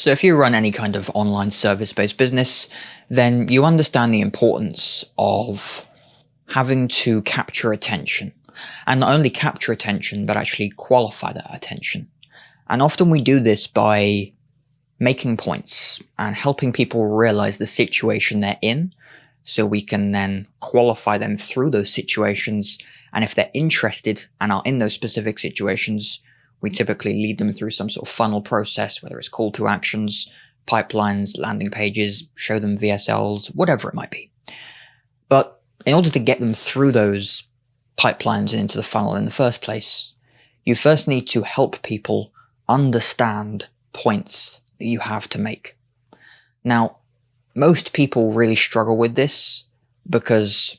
So if you run any kind of online service-based business, then you understand the importance of having to capture attention. And not only capture attention, but actually qualify that attention. And often we do this by making points and helping people realize the situation they're in, so we can then qualify them through those situations. And if they're interested and are in those specific situations, we typically lead them through some sort of funnel process, whether it's call to actions, pipelines, landing pages, show them VSLs, whatever it might be. But in order to get them through those pipelines and into the funnel in the first place, you first need to help people understand points that you have to make. Now, most people really struggle with this because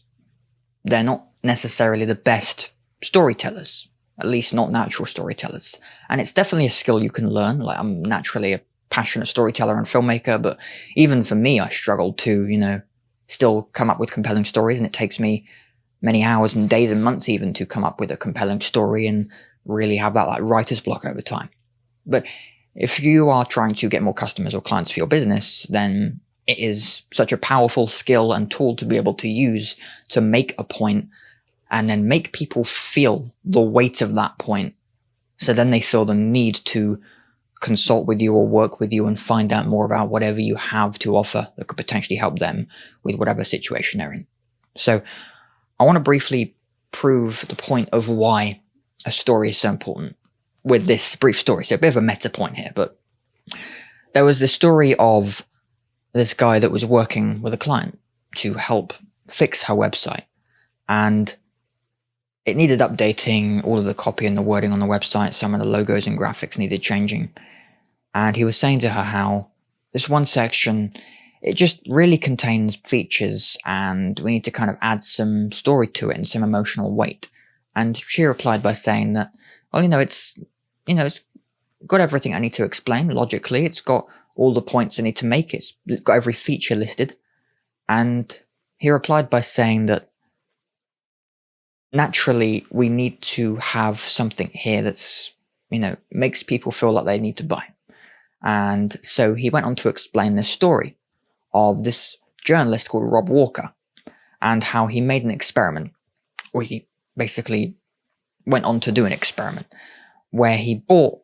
they're not necessarily the best storytellers, at least not natural storytellers. And it's definitely a skill you can learn. Like, I'm naturally a passionate storyteller and filmmaker, but even for me, I struggle to, still come up with compelling stories. And it takes me many hours and days and months even to come up with a compelling story and really have that like writer's block over time. But if you are trying to get more customers or clients for your business, then it is such a powerful skill and tool to be able to use to make a point and then make people feel the weight of that point. So then they feel the need to consult with you or work with you and find out more about whatever you have to offer that could potentially help them with whatever situation they're in. So I want to briefly prove the point of why a story is so important with this brief story. So a bit of a meta point here, but there was this story of this guy that was working with a client to help fix her website, and it needed updating. All of the copy and the wording on the website, some of the logos and graphics needed changing. And he was saying to her how this one section, it just really contains features and we need to kind of add some story to it and some emotional weight. And she replied by saying that, well, it's got everything I need to explain logically. It's got all the points I need to make. It's got every feature listed. And he replied by saying that naturally we need to have something here that's, makes people feel like they need to buy. And so he went on to explain this story of this journalist called Rob Walker and how he made an experiment, or he basically went on to do an experiment where he bought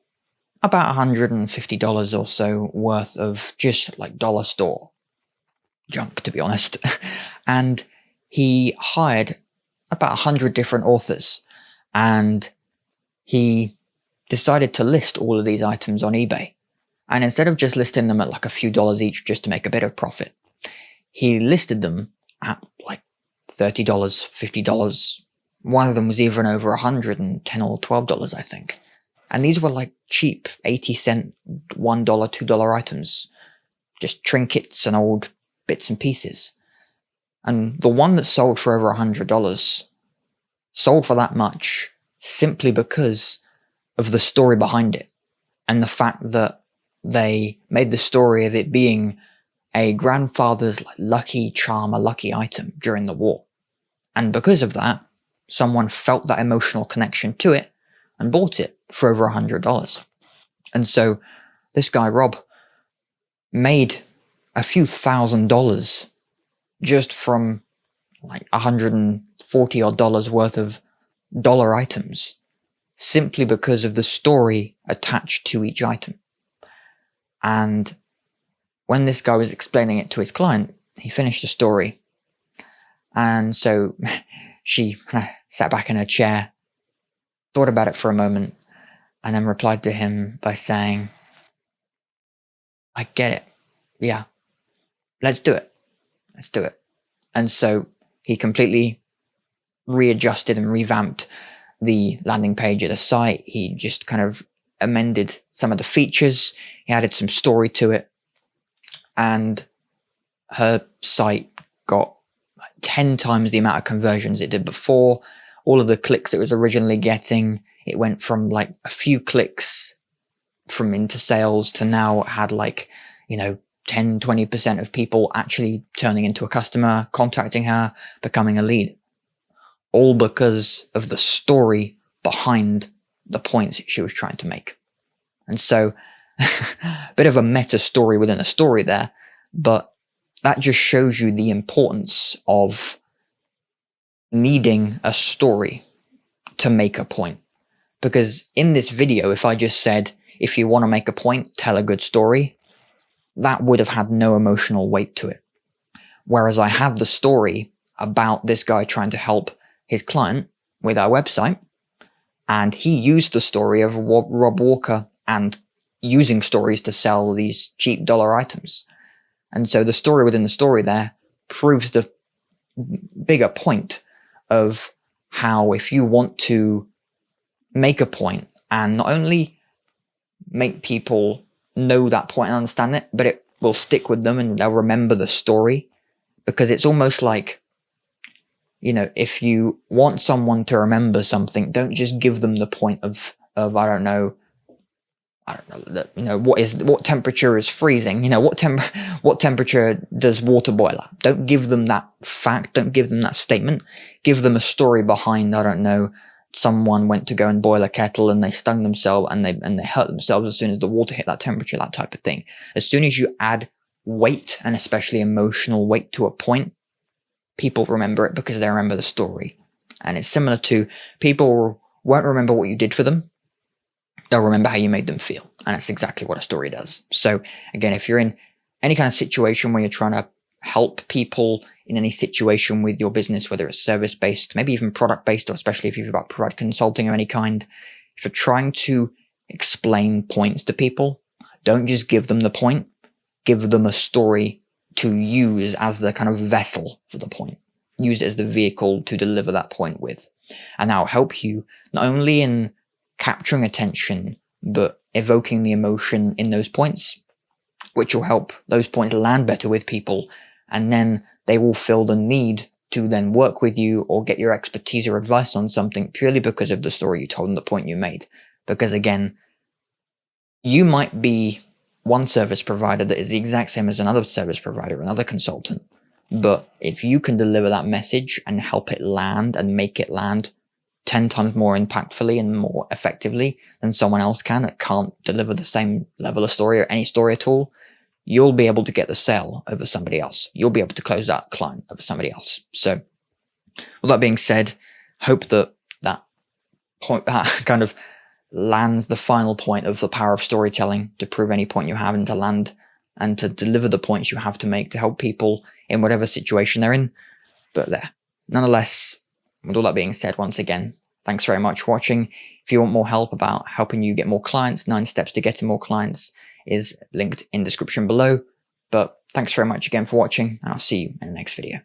about $150 or so worth of just like dollar store junk, to be honest. And he hired about 100 different authors, and he decided to list all of these items on eBay. And instead of just listing them at like a few dollars each just to make a bit of profit, he listed them at like $30, $50. One of them was even over $110 or $12, I think. And these were like cheap 80-cent, $1, $2 items, just trinkets and old bits and pieces. And the one that sold for over $100 sold for that much simply because of the story behind it and the fact that they made the story of it being a grandfather's lucky charm, a lucky item during the war. And because of that, someone felt that emotional connection to it and bought it for over $100. And so this guy, Rob, made a few $1,000s just from like $140 odd worth of dollar items, simply because of the story attached to each item. And when this guy was explaining it to his client, he finished the story. And so she sat back in her chair, thought about it for a moment, and then replied to him by saying, I get it. Yeah, let's do it. Let's do it. And so he completely readjusted and revamped the landing page of the site. He just kind of amended some of the features. He added some story to it. And her site got 10 times the amount of conversions it did before. All of the clicks it was originally getting, it went from like a few clicks from into sales to now it had 10, 20% of people actually turning into a customer, contacting her, becoming a lead. All because of the story behind the points she was trying to make. And so bit of a meta story within a story there, but that just shows you the importance of needing a story to make a point. Because in this video, if I just said, if you want to make a point, tell a good story, that would have had no emotional weight to it. Whereas I have the story about this guy trying to help his client with our website, and he used the story of Rob Walker and using stories to sell these cheap dollar items. And so the story within the story there proves the bigger point of how if you want to make a point and not only make people know that point and understand it, but it will stick with them and they'll remember the story. Because it's almost like, you know, if you want someone to remember something, don't just give them the point of I don't know, what temperature is freezing, you know, what temperature does water boil at. Don't give them that fact, don't give them that statement. Give them a story behind, I don't know, someone went to go and boil a kettle and they stung themselves and they hurt themselves as soon as the water hit that temperature, that type of thing. As soon as you add weight, and especially emotional weight, to a point, people remember it because they remember the story. And it's similar to, people won't remember what you did for them, they'll remember how you made them feel. And that's exactly what a story does. So again, if you're in any kind of situation where you're trying to help people in any situation with your business, whether it's service-based, maybe even product-based, or especially if you've got provide consulting of any kind, if you're trying to explain points to people, don't just give them the point, give them a story to use as the kind of vessel for the point. Use it as the vehicle to deliver that point with. And that'll help you not only in capturing attention, but evoking the emotion in those points, which will help those points land better with people. And then they will feel the need to then work with you or get your expertise or advice on something purely because of the story you told and the point you made. Because again, you might be one service provider that is the exact same as another service provider, another consultant. But if you can deliver that message and help it land and make it land 10 times more impactfully and more effectively than someone else can that can't deliver the same level of story or any story at all, you'll be able to get the sale over somebody else. You'll be able to close that client over somebody else. So with that being said, hope that point kind of lands the final point of the power of storytelling to prove any point you have and to land and to deliver the points you have to make to help people in whatever situation they're in. But there, nonetheless, with all that being said, once again, thanks very much for watching. If you want more help about helping you get more clients, 9 steps to getting more clients is linked in the description below. But thanks very much again for watching, and I'll see you in the next video.